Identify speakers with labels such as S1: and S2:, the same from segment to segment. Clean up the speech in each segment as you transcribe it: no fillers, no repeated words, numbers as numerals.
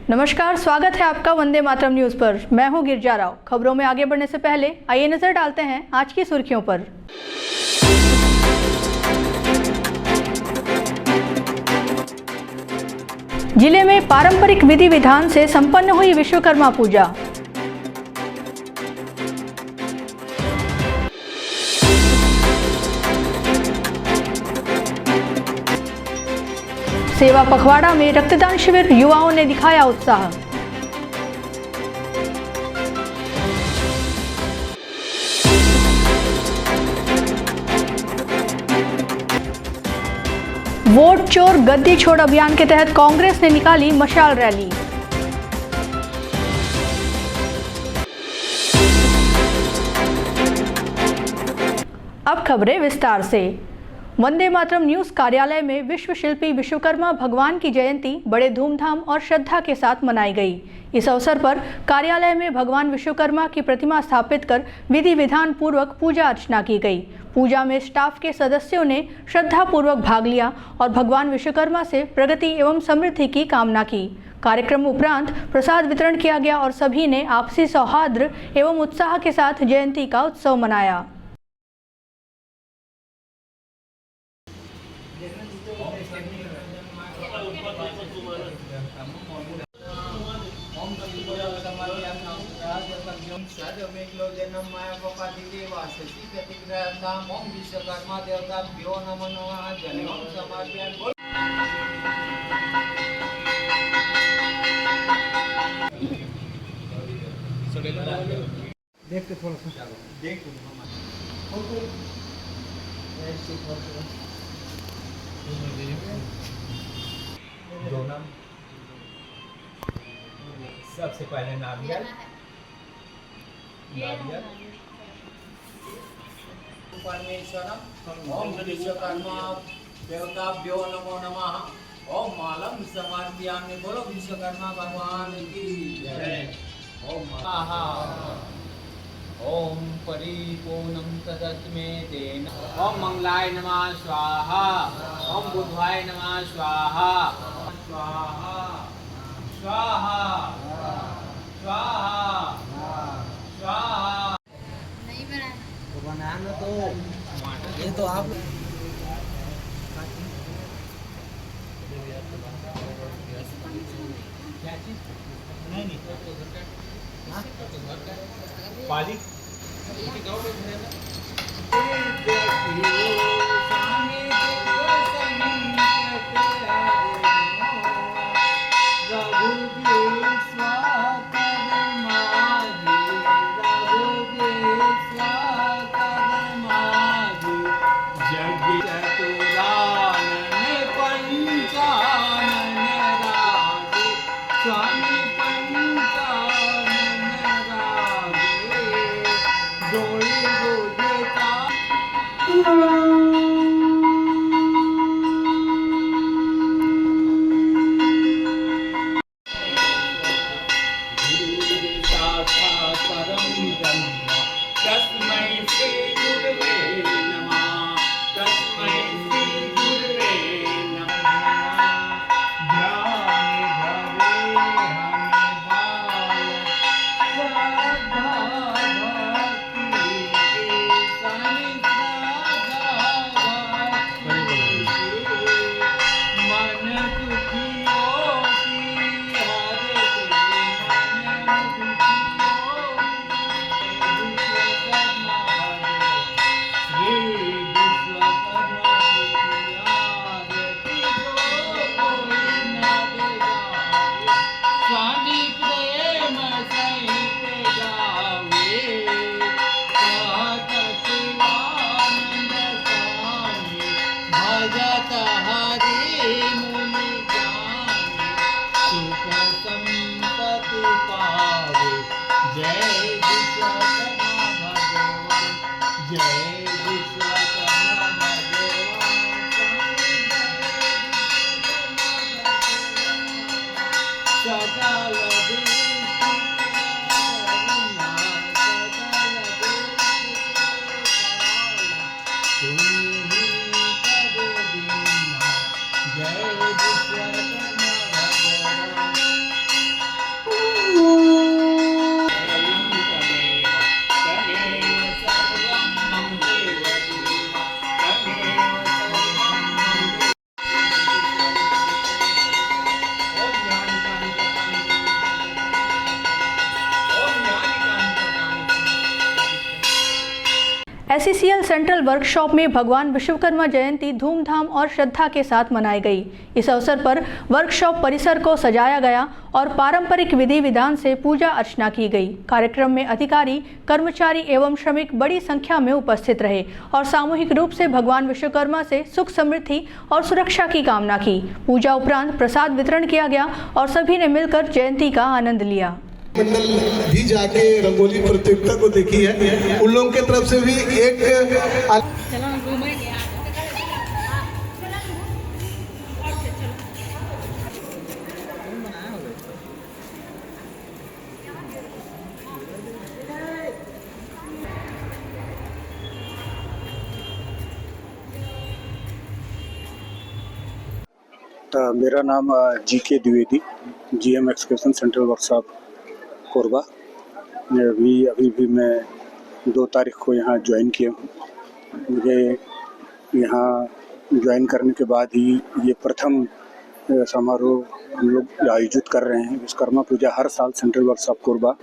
S1: नमस्कार, स्वागत है आपका वंदे मातरम न्यूज पर। मैं हूं गिरजा राव। खबरों में आगे बढ़ने से पहले आइए नजर डालते हैं आज की सुर्खियों पर। जिले में पारंपरिक विधि विधान से संपन्न हुई विश्वकर्मा पूजा। सेवा पखवाड़ा में रक्तदान शिविर, युवाओं ने दिखाया उत्साह। वोट चोर गद्दी छोड़ अभियान के तहत कांग्रेस ने निकाली मशाल रैली। अब खबरें विस्तार से। वंदे मातरम न्यूज कार्यालय में विश्व शिल्पी विश्वकर्मा भगवान की जयंती बड़े धूमधाम और श्रद्धा के साथ मनाई गई। इस अवसर पर कार्यालय में भगवान विश्वकर्मा की प्रतिमा स्थापित कर विधि विधान पूर्वक पूजा अर्चना की गई। पूजा में स्टाफ के सदस्यों ने श्रद्धा पूर्वक भाग लिया और भगवान विश्वकर्मा से प्रगति एवं समृद्धि की कामना की। कार्यक्रम उपरांत प्रसाद वितरण किया गया और सभी ने आपसी सौहार्द एवं उत्साह के साथ जयंती का उत्सव मनाया।
S2: विश्वकर्मा देवता नमो नमः जनेऊ समर्पयामि। देखते थोड़ा सा देख दो नाम सबसे पहले नारियल परमेश्वरम ओम विश्वकर्मा देवताभ्यो नमो नमः ओम मालम समर्पयामि। बोलो विश्वकर्मा भगवान की जय। ओम ओम परिपूर्णं तदस्मे तेन। ओम मंगलाय नमः स्वाहा। ओम बुधवाय नमः स्वाहा स्वाहा स्वाहा स्वाहा स्वाहा। नहीं बनाना तो ये तो आप क्या चीज नहीं पाली
S1: SCCL सेंट्रल वर्कशॉप में भगवान विश्वकर्मा जयंती धूमधाम और श्रद्धा के साथ मनाई गई। इस अवसर पर वर्कशॉप परिसर को सजाया गया और पारंपरिक विधि विधान से पूजा अर्चना की गई। कार्यक्रम में अधिकारी, कर्मचारी एवं श्रमिक बड़ी संख्या में उपस्थित रहे और सामूहिक रूप से भगवान विश्वकर्मा से सुख समृद्धि और सुरक्षा की कामना की। पूजा उपरांत प्रसाद वितरण किया गया और सभी ने मिलकर जयंती का आनंद लिया।
S3: मंडल भी जाके रंगोली प्रतियोगिता को देखी है, उन लोगों की तरफ से भी एक
S4: मेरा नाम GK Dwivedi, GM excavation central workshop Korba. अभी भी मैं 2 तारीख को यहाँ ज्वाइन किया हूँ। मुझे यहाँ ज्वाइन करने के बाद ही ये प्रथम समारोह हम लोग आयोजित कर रहे हैं। विश्वकर्मा पूजा हर साल सेंट्रल वर्कशॉप कोरबा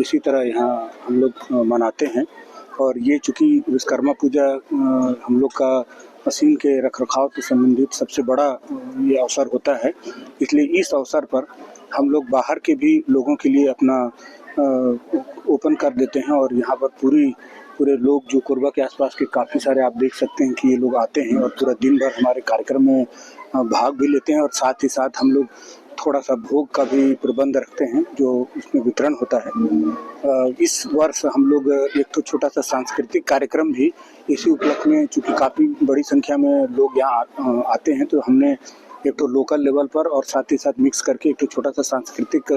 S4: इसी तरह यहाँ हम लोग मनाते हैं और ये चूँकि विश्वकर्मा पूजा हम लोग का मशीन के रखरखाव से संबंधित सबसे बड़ा ये अवसर होता है, इसलिए इस अवसर पर हम लोग बाहर के भी लोगों के लिए अपना ओपन कर देते हैं और यहाँ पर पूरे लोग जो कोरबा के आसपास के काफ़ी सारे आप देख सकते हैं कि ये लोग आते हैं और पूरा दिन भर हमारे कार्यक्रम में भाग भी लेते हैं और साथ ही साथ हम लोग थोड़ा सा भोग का भी प्रबंध रखते हैं जो उसमें वितरण होता है। इस वर्ष हम लोग एक तो छोटा सा सांस्कृतिक कार्यक्रम भी इसी उपलक्ष्य में, चूँकि काफ़ी बड़ी संख्या में लोग यहाँ आते हैं, तो हमने एक तो लोकल लेवल पर और साथ ही साथ मिक्स करके एक तो छोटा सा सांस्कृतिक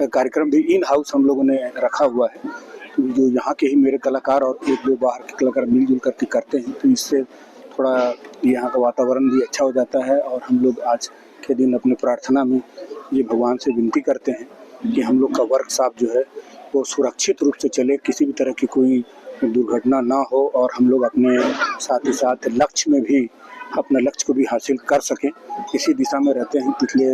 S4: कार्यक्रम भी इन हाउस हम लोगों ने रखा हुआ है, जो यहाँ के ही मेरे कलाकार और 1-2 बाहर के कलाकार मिलजुल करके करते हैं। तो इससे थोड़ा यहाँ का वातावरण भी अच्छा हो जाता है और हम लोग आज के दिन अपने प्रार्थना में ये भगवान से विनती करते हैं कि हम लोग का वर्कशॉप जो है वो सुरक्षित रूप से चले, किसी भी तरह की कोई दुर्घटना ना हो और हम लोग अपने साथ ही साथ लक्ष्य में भी अपने लक्ष्य को भी हासिल कर सकें, इसी दिशा में रहते हैं। पिछले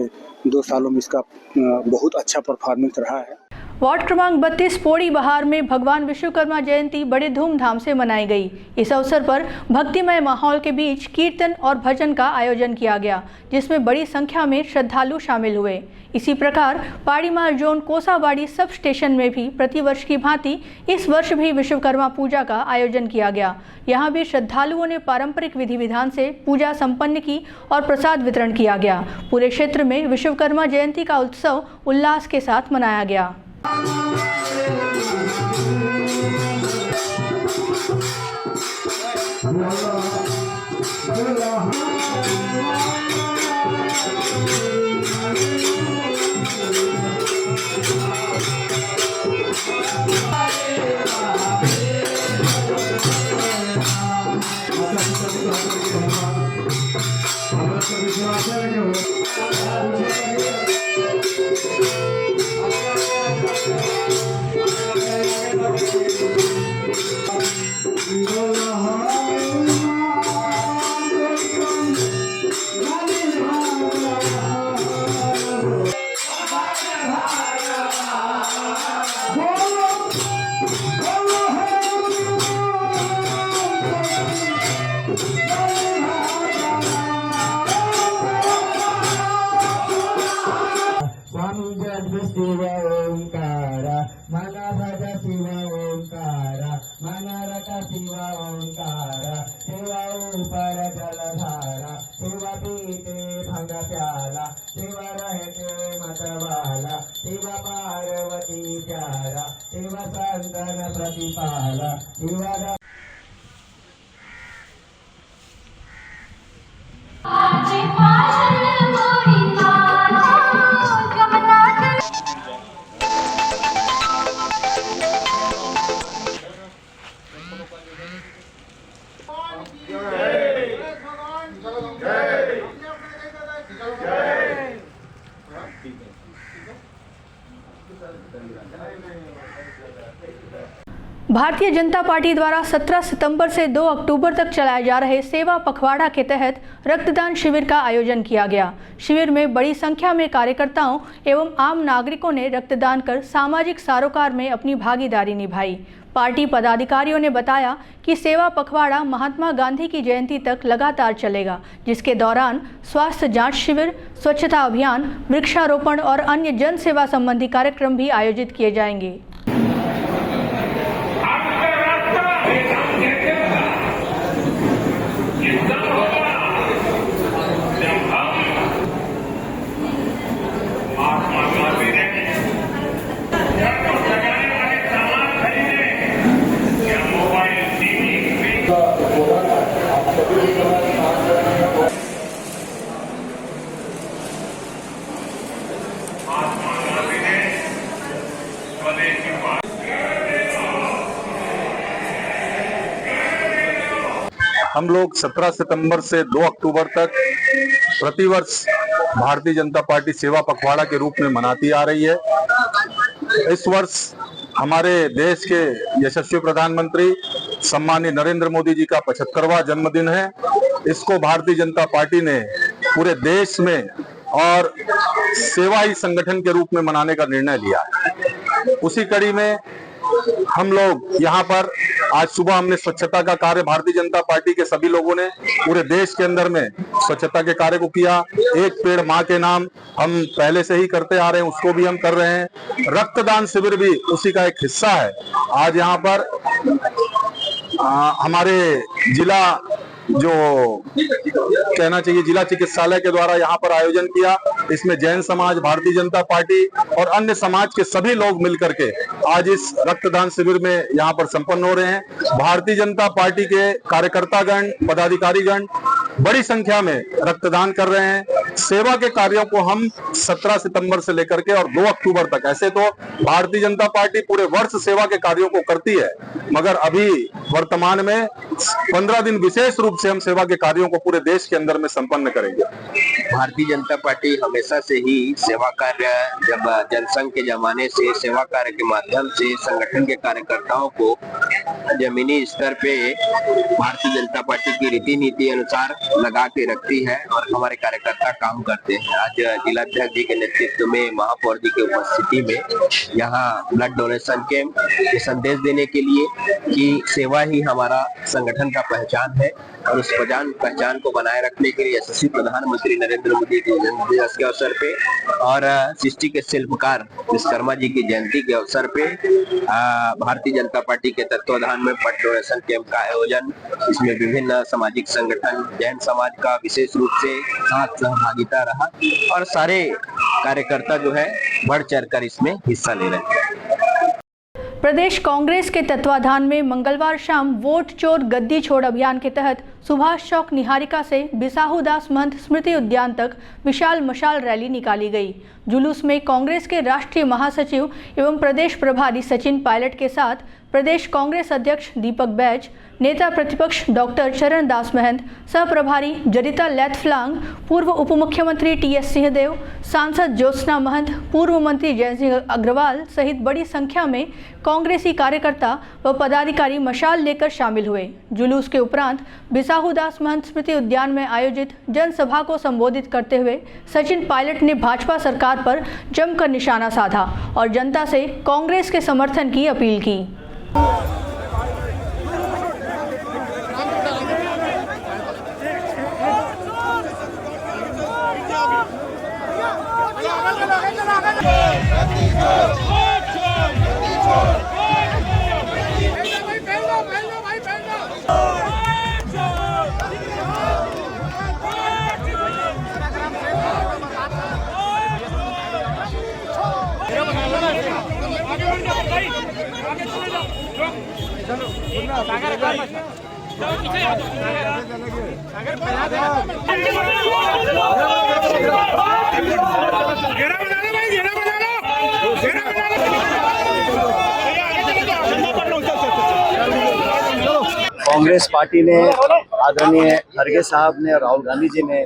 S4: 2 सालों में इसका बहुत अच्छा परफॉर्मेंस रहा है।
S1: वार्ड क्रमांक 32 पोड़ी बहार में भगवान विश्वकर्मा जयंती बड़े धूमधाम से मनाई गई। इस अवसर पर भक्तिमय माहौल के बीच कीर्तन और भजन का आयोजन किया गया, जिसमें बड़ी संख्या में श्रद्धालु शामिल हुए। इसी प्रकार पाड़ीमार जोन कोसाबाड़ी सब स्टेशन में भी प्रतिवर्ष की भांति इस वर्ष भी विश्वकर्मा पूजा का आयोजन किया गया। यहाँ भी श्रद्धालुओं ने पारंपरिक विधि विधान से पूजा संपन्न की और प्रसाद वितरण किया गया। पूरे क्षेत्र में विश्वकर्मा जयंती का उत्सव उल्लास के साथ मनाया गया।
S5: शिव ओंकार मन भज शिव ओंकार मन रट शिव ओंकार शिव ऊपर जलधारा शिव पीते भंग प्याला शिव रहते मतवाला शिव पार्वती प्यारा शिव संतन प्रतिपाला शिव
S1: भारतीय जनता पार्टी द्वारा 17 सितंबर से 2 अक्टूबर तक चलाए जा रहे सेवा पखवाड़ा के तहत रक्तदान शिविर का आयोजन किया गया। शिविर में बड़ी संख्या में कार्यकर्ताओं एवं आम नागरिकों ने रक्तदान कर सामाजिक सरोकार में अपनी भागीदारी निभाई। पार्टी पदाधिकारियों ने बताया कि सेवा पखवाड़ा महात्मा गांधी की जयंती तक लगातार चलेगा, जिसके दौरान स्वास्थ्य जांच शिविर, स्वच्छता अभियान, वृक्षारोपण और अन्य जन सेवा संबंधी कार्यक्रम भी आयोजित किए जाएंगे।
S6: हम लोग 17 सितंबर से 2 अक्टूबर तक प्रतिवर्ष भारतीय जनता पार्टी सेवा पखवाड़ा के रूप में मनाती आ रही है। इस वर्ष हमारे देश के यशस्वी प्रधानमंत्री सम्मानीय नरेंद्र मोदी जी का 75वां जन्मदिन है। इसको भारतीय जनता पार्टी ने पूरे देश में और सेवा ही संगठन के रूप में मनाने का निर्णय लिया। उसी कड़ी में हम लोग यहाँ पर आज सुबह हमने स्वच्छता का कार्य भारतीय जनता पार्टी के सभी लोगों ने पूरे देश के अंदर में स्वच्छता के कार्य को किया। एक पेड़ माँ के नाम हम पहले से ही करते आ रहे हैं, उसको भी हम कर रहे हैं। रक्तदान शिविर भी उसी का एक हिस्सा है। आज यहाँ पर हमारे जिला जो कहना चाहिए जिला चिकित्सालय के द्वारा यहाँ पर आयोजन किया। इसमें जैन समाज, भारतीय जनता पार्टी और अन्य समाज के सभी लोग मिलकर के आज इस रक्तदान शिविर में यहाँ पर संपन्न हो रहे हैं। भारतीय जनता पार्टी के कार्यकर्तागण, पदाधिकारीगण बड़ी संख्या में रक्तदान कर रहे हैं। सेवा के कार्यों को हम 17 सितंबर से लेकर के और 2 अक्टूबर तक, ऐसे तो भारतीय जनता पार्टी पूरे वर्ष सेवा के कार्यों को करती है, मगर अभी वर्तमान में 15 दिन विशेष रूप से हम सेवा के कार्यों को पूरे देश के अंदर में संपन्न करेंगे।
S7: भारतीय जनता पार्टी हमेशा से ही सेवा कार्य, जब जनसंघ के जमाने से सेवा कार्य के माध्यम से संगठन के कार्यकर्ताओं को जमीनी स्तर पे भारतीय जनता पार्टी की रीति नीति अनुसार लगा के रखती है और हमारे कार्यकर्ता काम करते हैं। आज जिलाध्यक्ष जी के नेतृत्व में, महापौर जी की उपस्थिति में यहाँ ब्लड डोनेशन कैंप ये संदेश देने के लिए कि सेवा ही हमारा संगठन का पहचान है और उस पहचान को बनाए रखने के लिए यशस्वी प्रधानमंत्री नरेंद्र मोदी के जन्मदिवस के अवसर पे और सृष्टि के शिल्पकार विश्वकर्मा जी की जयंती के अवसर पे भारतीय जनता पार्टी के तत्वाधान में ब्लड डोनेशन कैंप का आयोजन, इसमें विभिन्न सामाजिक संगठन, जैन समाज का विशेष रूप से साथ सहभागिता रहा और सारे कार्यकर्ता जो है बढ़ चढ़कर इसमें हिस्सा ले रहे हैं।
S1: प्रदेश कांग्रेस के तत्वाधान में मंगलवार शाम वोट चोर गद्दी छोड़ अभियान के तहत सुभाष चौक निहारिका से बिसाहू दास महंत स्मृति उद्यान तक विशाल मशाल रैली निकाली गई। जुलूस में कांग्रेस के राष्ट्रीय महासचिव एवं प्रदेश प्रभारी सचिन पायलट के साथ प्रदेश कांग्रेस अध्यक्ष दीपक बैज, नेता प्रतिपक्ष डॉक्टर चरण दास महंत, सह प्रभारी जरिता लैथफ्लांग, पूर्व उप मुख्यमंत्री टीएस सिंहदेव, सांसद ज्योत्सना महंत, पूर्व मंत्री जय सिंह अग्रवाल सहित बड़ी संख्या में कांग्रेसी कार्यकर्ता व पदाधिकारी मशाल लेकर शामिल हुए। जुलूस के उपरांत बिसाहू दास महंत स्मृति उद्यान में आयोजित जनसभा को संबोधित करते हुए सचिन पायलट ने भाजपा सरकार पर जमकर निशाना साधा और जनता से कांग्रेस के समर्थन की अपील की।
S8: कांग्रेस पार्टी ने, आदरणीय खड़गे साहब ने और राहुल गांधी जी ने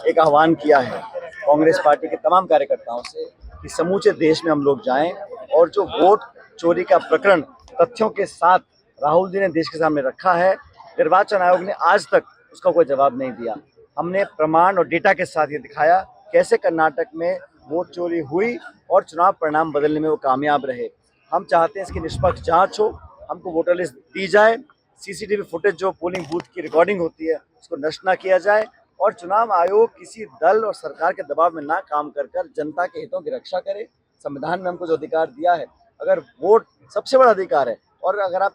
S8: एक आह्वान किया है कांग्रेस पार्टी के तमाम कार्यकर्ताओं से कि समूचे देश में हम लोग जाएं और जो वोट चोरी का प्रकरण तथ्यों के साथ राहुल जी ने देश के सामने रखा है, निर्वाचन आयोग ने आज तक उसका कोई जवाब नहीं दिया। हमने प्रमाण और डेटा के साथ ये दिखाया कैसे कर्नाटक में वोट चोरी हुई और चुनाव परिणाम बदलने में वो कामयाब रहे। हम चाहते हैं इसकी निष्पक्ष जांच हो हमको वोटर लिस्ट दी जाए, सीसीटीवी फुटेज जो पोलिंग बूथ की रिकॉर्डिंग होती है उसको नष्ट ना किया जाए, और चुनाव आयोग किसी दल और सरकार के दबाव में ना काम कर जनता के हितों की रक्षा करे। संविधान में हमको जो अधिकार दिया है, अगर वोट सबसे बड़ा अधिकार है, और अगर आप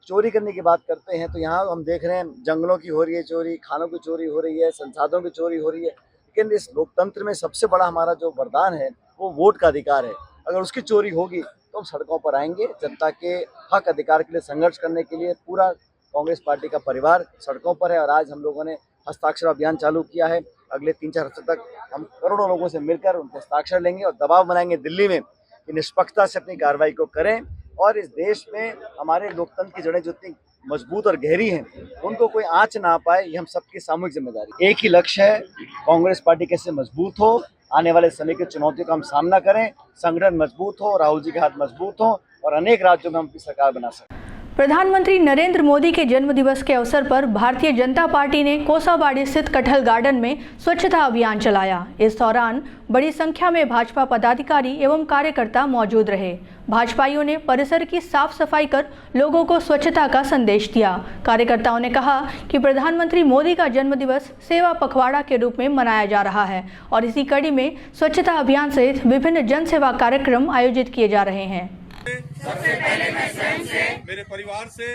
S8: चोरी करने की बात करते हैं तो यहाँ हम देख रहे हैं जंगलों की हो रही है चोरी, खानों की चोरी हो रही है, संसाधनों की चोरी हो रही है, लेकिन इस लोकतंत्र में सबसे बड़ा हमारा जो वरदान है वो वोट का अधिकार है। अगर उसकी चोरी होगी तो हम सड़कों पर आएंगे, जनता के हक अधिकार के लिए संघर्ष करने के लिए पूरा कांग्रेस पार्टी का परिवार सड़कों पर है। और आज हम लोगों ने हस्ताक्षर अभियान चालू किया है। अगले 3-4 हफ्ते तक हम करोड़ों लोगों से मिलकर उनके हस्ताक्षर लेंगे और दबाव बनाएंगे दिल्ली में कि निष्पक्षता से अपनी कार्रवाई को करें, और इस देश में हमारे लोकतंत्र की जड़ें जो इतनी मजबूत और गहरी हैं उनको कोई आंच ना पाए, ये हम सबकी सामूहिक जिम्मेदारी। एक ही लक्ष्य है, कांग्रेस पार्टी कैसे मजबूत हो, आने वाले समय की चुनौतियों का हम सामना करें, संगठन मजबूत हो, राहुल जी के हाथ मजबूत हो और अनेक राज्यों में हम अपनी सरकार बना सकें।
S1: प्रधानमंत्री नरेंद्र मोदी के जन्मदिवस के अवसर पर भारतीय जनता पार्टी ने कोसाबाड़ी स्थित कटहल गार्डन में स्वच्छता अभियान चलाया। इस दौरान बड़ी संख्या में भाजपा पदाधिकारी एवं कार्यकर्ता मौजूद रहे। भाजपाइयों ने परिसर की साफ सफाई कर लोगों को स्वच्छता का संदेश दिया। कार्यकर्ताओं ने कहा कि प्रधानमंत्री मोदी का जन्मदिवस सेवा पखवाड़ा के रूप में मनाया जा रहा है और इसी कड़ी में स्वच्छता अभियान सहित विभिन्न जन सेवा कार्यक्रम आयोजित किए जा रहे हैं।
S6: सबसे पहले मैं स्वयं से, मेरे परिवार से,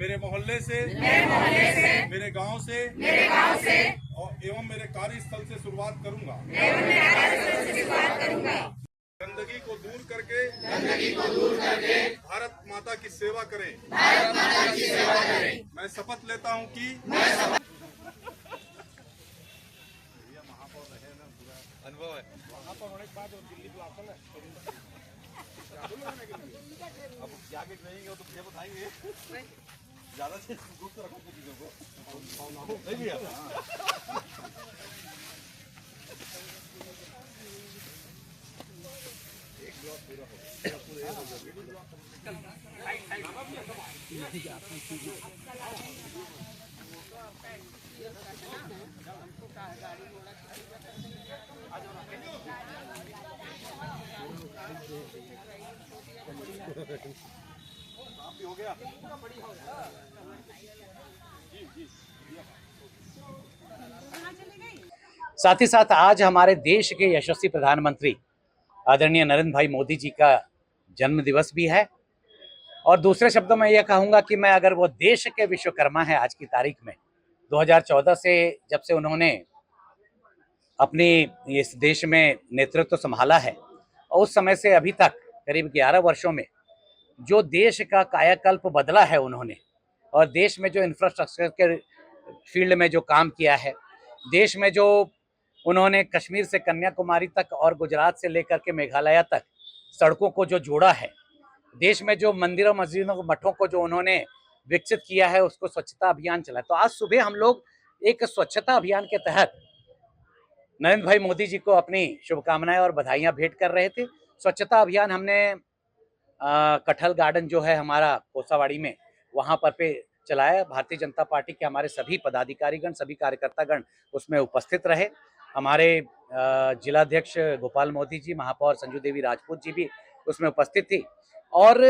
S6: मेरे मोहल्ले से, मेरे गांव से और एवं मेरे कार्यस्थल से शुरुआत करूंगा। गंदगी को दूर करके भारत माता की सेवा करें। मैं शपथ लेता हूं कि अनुभव है महापौर होने के बाद दिल्ली बुलाता है अब क्या रहेंगे वो तो मुझे बताएंगे ज्यादा से गुप्त रखो चीजों को नहीं भैया। एक ब्लॉक पूरा हो गया।
S9: साथ ही साथ आज हमारे देश के यशस्वी प्रधानमंत्री आदरणीय नरेंद्र भाई मोदी जी का जन्म दिवस भी है। और दूसरे शब्दों में यह कहूँगा कि मैं अगर वो देश के विश्वकर्मा है आज की तारीख में, 2014 से जब से उन्होंने अपनी इस देश में नेतृत्व संभाला है और उस समय से अभी तक करीब 11 वर्षों में जो देश का कायाकल्प बदला है उन्होंने, और देश में जो इंफ्रास्ट्रक्चर के फील्ड में जो काम किया है, देश में जो उन्होंने कश्मीर से कन्याकुमारी तक और गुजरात से लेकर के मेघालय तक सड़कों को जो जोड़ा है, देश में जो मंदिरों मस्जिदों मठों को जो उन्होंने विकसित किया है, उसको स्वच्छता अभियान चलाया। तो आज सुबह हम लोग एक स्वच्छता अभियान के तहत नरेंद्र भाई मोदी जी को अपनी शुभकामनाएं और बधाइयां भेंट कर रहे थे। स्वच्छता अभियान हमने कटहल गार्डन जो है हमारा कोसाबाड़ी में, वहां पर पे चलाया। भारतीय जनता पार्टी के हमारे सभी पदाधिकारीगण, सभी कार्यकर्तागण उसमें उपस्थित रहे। हमारे जिलाध्यक्ष गोपाल मोदी जी, महापौर संजू देवी राजपूत जी भी उसमें उपस्थित थी और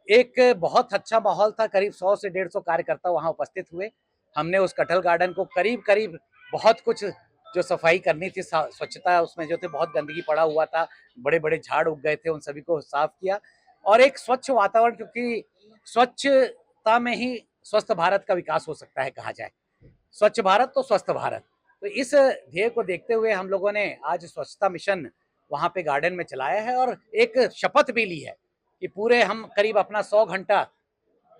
S9: एक बहुत अच्छा माहौल था। करीब 100 से 150 कार्यकर्ता वहां उपस्थित हुए। हमने उस कटहल गार्डन को करीब बहुत कुछ जो सफाई करनी थी, स्वच्छता उसमें जो थे, बहुत गंदगी पड़ा हुआ था, बड़े बड़े झाड़ उग गए थे, उन सभी को साफ किया और एक स्वच्छ वातावरण, क्योंकि स्वच्छता में ही स्वस्थ भारत का विकास हो सकता है कहा जाए। स्वच्छ भारत तो स्वस्थ भारत। तो इस ध्येय को देखते हुए हम लोगों ने आज स्वच्छता मिशन वहां पे गार्डन में चलाया है और एक शपथ भी ली है कि पूरे हम करीब अपना 100 घंटा,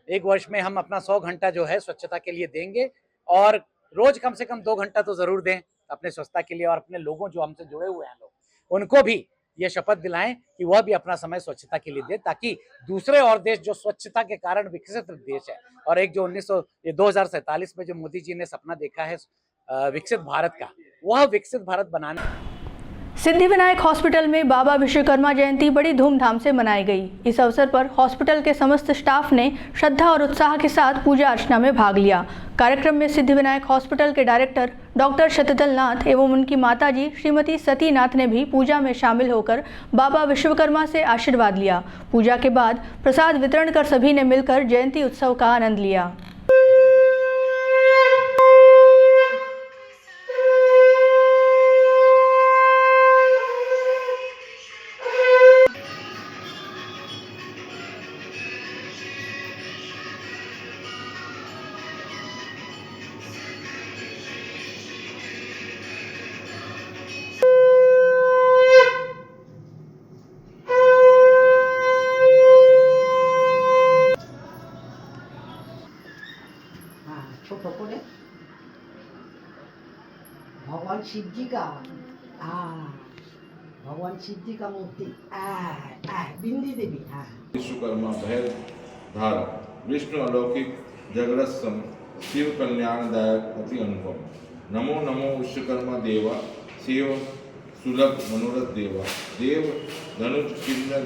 S9: एक वर्ष में हम अपना 100 घंटा जो है स्वच्छता के लिए देंगे और रोज कम से कम 2 घंटा तो जरूर दें अपने स्वच्छता के लिए। और अपने लोगों जो हमसे जुड़े हुए हैं लोग, उनको भी ये शपथ दिलाएं कि वह भी अपना समय स्वच्छता के लिए दे, ताकि दूसरे और देश जो स्वच्छता के कारण विकसित देश है और एक जो 2047 में जो मोदी जी ने सपना देखा है विकसित भारत का, वह विकसित भारत बनाने।
S1: सिद्धिविनायक हॉस्पिटल में बाबा विश्वकर्मा जयंती बड़ी धूमधाम से मनाई गई। इस अवसर पर हॉस्पिटल के समस्त स्टाफ ने श्रद्धा और उत्साह के साथ पूजा अर्चना में भाग लिया। कार्यक्रम में सिद्धिविनायक हॉस्पिटल के डायरेक्टर डॉक्टर शतदल नाथ एवं उनकी माताजी श्रीमती सती नाथ ने भी पूजा में शामिल होकर बाबा विश्वकर्मा से आशीर्वाद लिया। पूजा के बाद प्रसाद वितरण कर सभी ने मिलकर जयंती उत्सव का आनंद लिया।
S10: भगवान शिव जी का भगवान शिव जी का मूर्ति बिंदी देवी
S11: विश्वकर्मा भैर धारक विष्णु अलौकिक जगरत्सम शिव कल्याणदायक अति अनुपम नमो नमो विश्वकर्मा देवा शिव सुलभ मनोरथ देवा देव धनुष किन्नर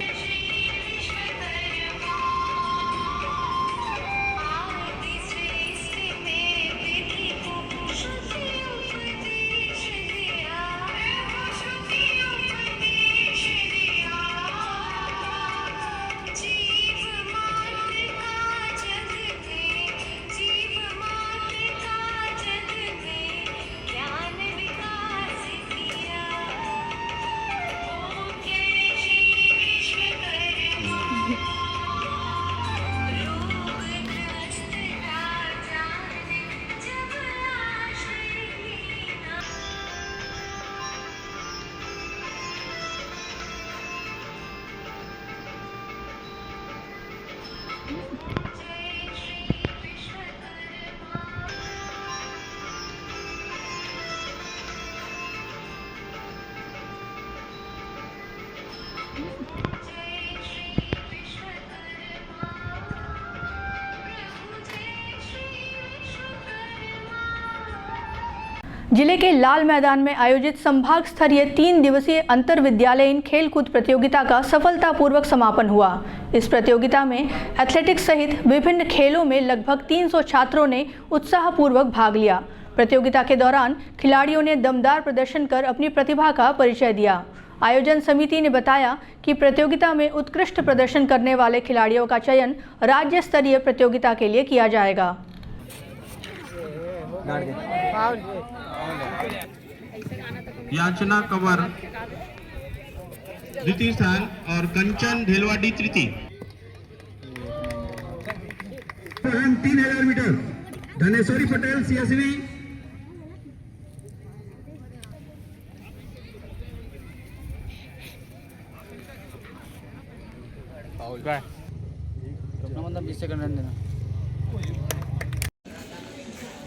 S1: जिले के लाल मैदान में आयोजित संभाग स्तरीय 3 दिवसीय अंतर विद्यालयीन खेलकूद प्रतियोगिता का सफलतापूर्वक समापन हुआ। इस प्रतियोगिता में एथलेटिक्स सहित विभिन्न खेलों में लगभग 300 छात्रों ने उत्साहपूर्वक भाग लिया। प्रतियोगिता के दौरान खिलाड़ियों ने दमदार प्रदर्शन कर अपनी प्रतिभा का परिचय दिया। आयोजन समिति ने बताया कि प्रतियोगिता में उत्कृष्ट प्रदर्शन करने वाले खिलाड़ियों का चयन राज्य स्तरीय प्रतियोगिता के लिए किया जाएगा।
S12: याचना कंवर द्वितीय स्थान और कंचन ढेलवाडी तृतीय।
S3: 3000 मीटर धनेश्वरी पटेल सीएसवी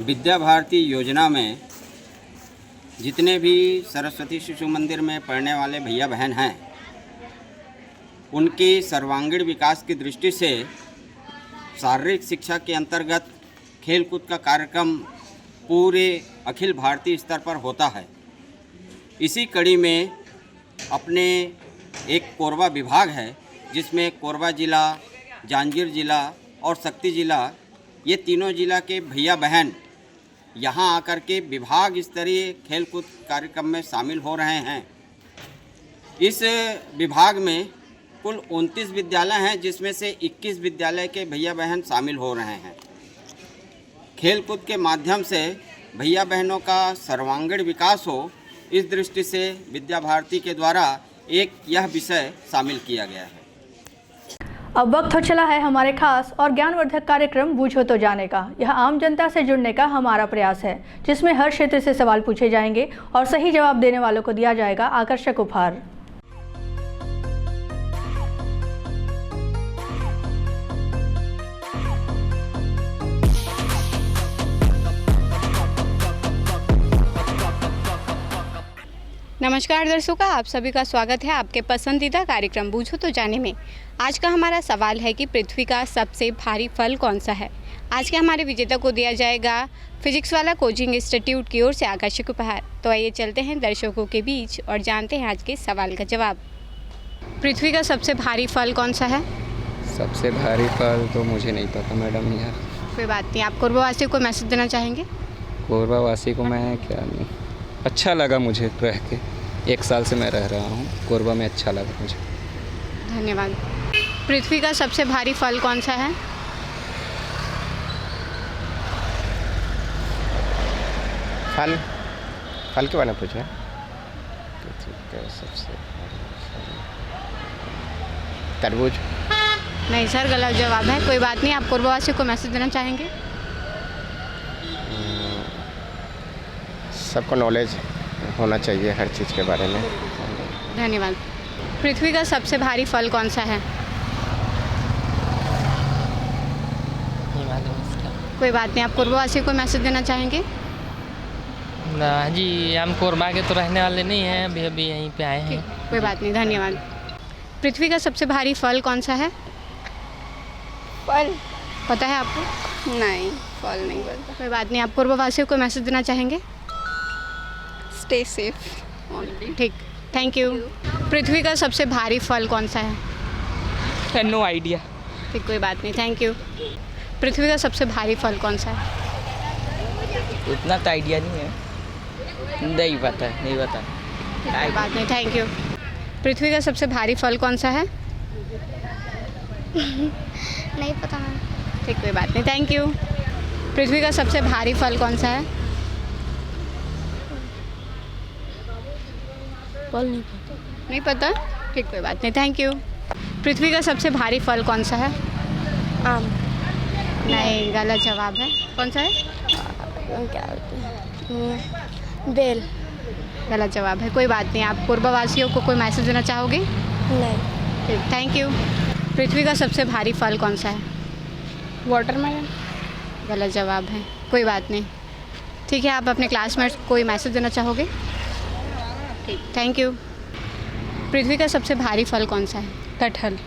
S13: विद्या भारती योजना में जितने भी सरस्वती शिशु मंदिर में पढ़ने वाले भैया बहन हैं, उनकी सर्वांगीण विकास की दृष्टि से शारीरिक शिक्षा के अंतर्गत खेलकूद का कार्यक्रम पूरे अखिल भारतीय स्तर पर होता है। इसी कड़ी में अपने एक कोरबा विभाग है, जिसमें कोरबा ज़िला, जांजगीर ज़िला और शक्ति ज़िला, ये तीनों ज़िला के भैया बहन यहाँ आकर के विभाग स्तरीय खेलकूद कार्यक्रम में शामिल हो रहे हैं। इस विभाग में कुल 29 विद्यालय हैं, जिसमें से 21 विद्यालय के भैया बहन शामिल हो रहे हैं। खेलकूद के माध्यम से भैया बहनों का सर्वांगीण विकास हो, इस दृष्टि से विद्या भारती के द्वारा एक यह विषय शामिल किया गया है।
S1: अब वक्त हो चला है हमारे खास और ज्ञानवर्धक कार्यक्रम बूझो तो जाने का। यह आम जनता से जुड़ने का हमारा प्रयास है, जिसमें हर क्षेत्र से सवाल पूछे जाएंगे और सही जवाब देने वालों को दिया जाएगा आकर्षक उपहार।
S14: नमस्कार दर्शकों, आप सभी का स्वागत है आपके पसंदीदा कार्यक्रम बूझो तो जाने में। आज का हमारा सवाल है कि पृथ्वी का सबसे भारी फल कौन सा है। आज के हमारे विजेता को दिया जाएगा फिजिक्स वाला कोचिंग इंस्टीट्यूट की ओर से आकर्षक उपहार। तो आइए चलते हैं दर्शकों के बीच और जानते हैं आज के सवाल का जवाब। पृथ्वी का सबसे भारी फल कौन सा है?
S15: सबसे भारी फल तो मुझे नहीं पता मैडम यार।
S14: कोई बात नहीं, आप कोरबावासियों को मैसेज देना चाहेंगे?
S15: कोरबावासी को मैं क्या नहीं, अच्छा लगा मुझे रह के, 1 साल से मैं रह रहा हूँ कोरबा में, अच्छा लगा मुझे।
S14: धन्यवाद। पृथ्वी का सबसे भारी फल कौन सा है?
S15: फल के बारे में पूछना? पृथ्वी का सबसे तरबूज?
S14: नहीं सर, गलत जवाब है। कोई बात नहीं, आप कोरबावासियों को मैसेज देना चाहेंगे?
S15: सबको नॉलेज होना चाहिए हर चीज़ के बारे में।
S14: धन्यवाद। पृथ्वी का सबसे भारी फल कौन सा है? कोई बात नहीं, आप कोरबावासियों को मैसेज देना चाहेंगे?
S16: ना जी, हम कोरबा के तो रहने वाले नहीं हैं, अभी यहीं पे आए हैं।
S14: कोई बात नहीं, धन्यवाद। पृथ्वी का सबसे भारी फल कौन सा है? फल पता है आपको? नहीं, फल नहीं पता। कोई बात नहीं, आप कोरबावासियों को मैसेज देना चाहेंगे? Stay safe only. ठीक, थैंक यू। पृथ्वी का सबसे भारी फल कौन सा है?
S16: No idea.
S14: ठीक, कोई बात नहीं, थैंक यू। पृथ्वी का सबसे भारी फल कौन सा है?
S16: उतना तो आइडिया नहीं है, नहीं पता।
S14: कोई बात नहीं, थैंक यू। पृथ्वी का सबसे भारी फल कौन सा है? नहीं पता। ठीक, कोई बात नहीं, थैंक यू। पृथ्वी का सबसे भारी फल कौन सा है? फल नहीं पता। ठीक, कोई बात नहीं, थैंक यू। पृथ्वी का सबसे भारी फल कौन सा है? आम। नहीं, गलत जवाब है। कौन सा है? क्या बेल। गलत जवाब है। कोई बात नहीं, आप कोरबावासियों को कोई मैसेज देना चाहोगे? नहीं। ठीक, थैंक यू। पृथ्वी का सबसे भारी फल कौन सा है? वाटरमेलन। गलत जवाब है। कोई बात नहीं, ठीक है, आप अपने क्लासमेट्स को कोई मैसेज देना चाहोगे? ठीक, थैंक यू। पृथ्वी का सबसे भारी फल कौन सा है? कटहल।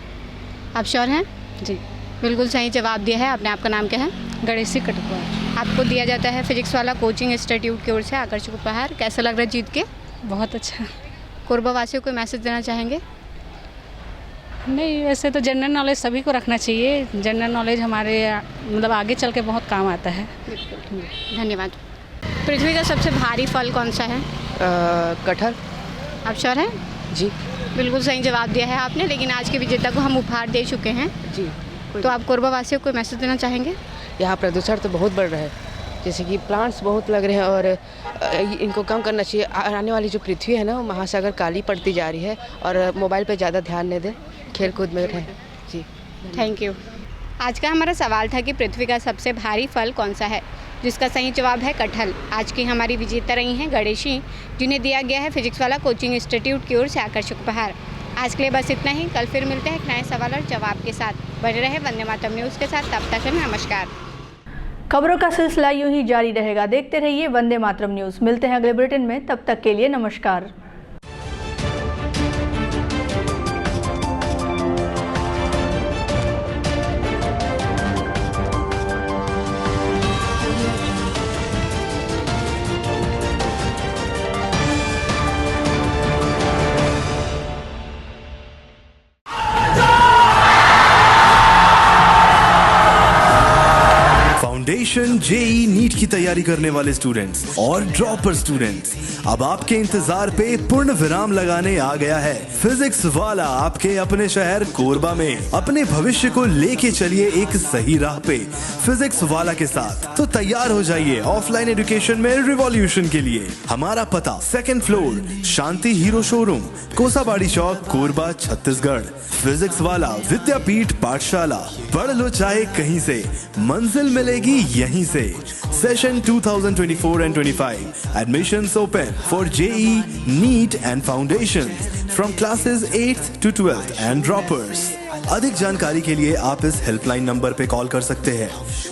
S14: आप श्योर हैं? जी, बिल्कुल सही जवाब दिया है आपने। आपका नाम क्या है? गणेशी कटवाल। आपको दिया जाता है फिजिक्स वाला कोचिंग इंस्टीट्यूट की ओर से आकर्षक उपहार। कैसा लग रहा है जीत के? बहुत अच्छा। कोरबावासियों को मैसेज देना चाहेंगे?
S17: नहीं, वैसे तो जनरल नॉलेज सभी को रखना चाहिए। जनरल नॉलेज हमारे मतलब आगे चल के बहुत काम आता है।
S14: धन्यवाद। पृथ्वी का सबसे भारी फल कौन सा है?
S16: कटहल।
S14: आप श्योर हैं?
S16: जी,
S14: बिल्कुल सही जवाब दिया है आपने। लेकिन आज के विजेता को हम उपहार दे चुके हैं
S16: जी।
S14: तो आप कोरबावासियों को मैसेज देना चाहेंगे?
S16: यहाँ प्रदूषण तो बहुत बढ़ रहा है, जैसे कि प्लांट्स बहुत लग रहे हैं और इनको कम करना चाहिए। आने वाली जो पृथ्वी है ना, वो महासागर काली पड़ती जा रही है और मोबाइल पे ज़्यादा ध्यान नहीं दें, खेल कूद में रहें। जी,
S14: थैंक यू। आज का हमारा सवाल था कि पृथ्वी का सबसे भारी फल कौन सा है, जिसका सही जवाब है कटहल। आज की हमारी विजेता रही हैं गणेशी, जिन्हें दिया गया है फिजिक्स वाला कोचिंग इंस्टीट्यूट की ओर से आकर्षक उपहार। आज के लिए बस इतना ही। कल फिर मिलते हैं एक नए सवाल और जवाब के साथ। बने रहे वंदे मातरम न्यूज़ के साथ। तब तक नमस्कार।
S1: खबरों का सिलसिला यूं ही जारी रहेगा। देखते रहिए वंदे मातरम न्यूज़। मिलते हैं अगले बुलेटिन में, तब तक के लिए नमस्कार।
S18: फाउंडेशन जेई नीट की तैयारी करने वाले स्टूडेंट्स और ड्रॉपर स्टूडेंट्स, अब आपके इंतजार पे पूर्ण विराम लगाने आ गया है फिजिक्स वाला आपके अपने शहर कोरबा में। अपने भविष्य को लेके चलिए एक सही राह पे फिजिक्स वाला के साथ। तो तैयार हो जाइए ऑफलाइन एजुकेशन में रिवॉल्यूशन के लिए। हमारा पता 2nd फ्लोर शांति हीरो शोरूम, कोसाबाड़ी चौक, कोरबा, छत्तीसगढ़। फिजिक्स वाला विद्यापीठ पाठशाला, पढ़ लो चाहे कहीं से, मंजिल मिलेगी यहीं से। Session 2024 and 25 admissions open for JEE, NEET and Foundations from classes 8th to 12th and droppers। अधिक जानकारी के लिए आप इस हेल्पलाइन नंबर पे कॉल कर सकते हैं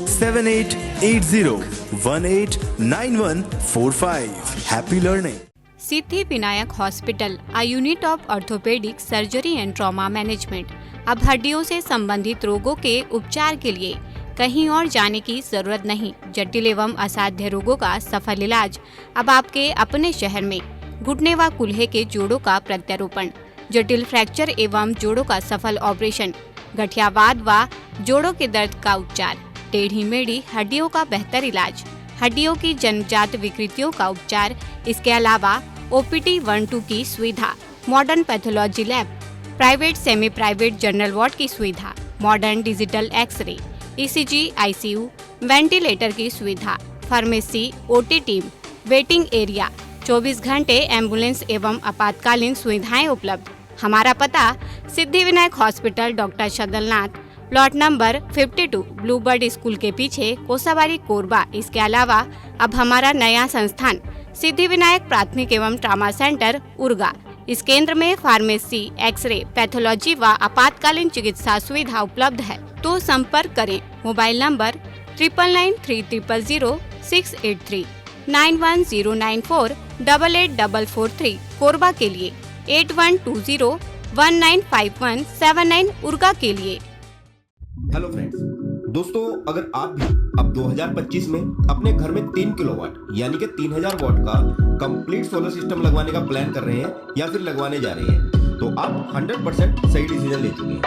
S18: 7880189145। Happy learning.
S14: Siddhi Vinayak hospital, a unit of orthopedic surgery and trauma management। अब हड्डियों से संबंधित रोगों के उपचार के लिए कहीं और जाने की जरूरत नहीं। जटिल एवं असाध्य रोगों का सफल इलाज अब आपके अपने शहर में। घुटने व कूल्हे के जोड़ों का प्रत्यारोपण, जटिल फ्रैक्चर एवं जोड़ों का सफल ऑपरेशन, गठियावाद व जोड़ों के दर्द का उपचार, टेढ़ी मेढ़ी हड्डियों का बेहतर इलाज, हड्डियों की जन्मजात विकृतियों का उपचार। इसके अलावा OPD 1-2 की सुविधा, modern pathology lab, private semi private general ward की सुविधा, modern digital x-ray, ECG, ICU, ventilator की सुविधा, pharmacy, OT team, waiting area, 24 घंटे एम्बुलेंस एवं आपातकालीन सुविधाएं उपलब्ध। हमारा पता Siddhivinayak hospital, doctor Shadalnath, plot number 52, Bluebird school के पीछे, कोसाबारी, कोरबा। इसके अलावा अब हमारा नया संस्थान सिद्धिविनायक प्राथमिक एवं ट्रामा सेंटर, उर्गा। इस केंद्र में फार्मेसी, एक्सरे, पैथोलॉजी व आपातकालीन चिकित्सा सुविधा उपलब्ध है। तो संपर्क करें। मोबाइल नंबर 9993000683, 9109488443, कोरबा के लिए 8120195179, उर्गा के लिए।
S19: हेलो फ्रेंड्स, दोस्तों अगर आप भी अब 2025 में अपने घर में 3 किलोवाट यानी कि 3000 वाट का कंप्लीट सोलर सिस्टम लगवाने का प्लान कर रहे हैं या फिर लगवाने जा रहे हैं, तो आप 100% सही डिसीजन ले चुके हैं।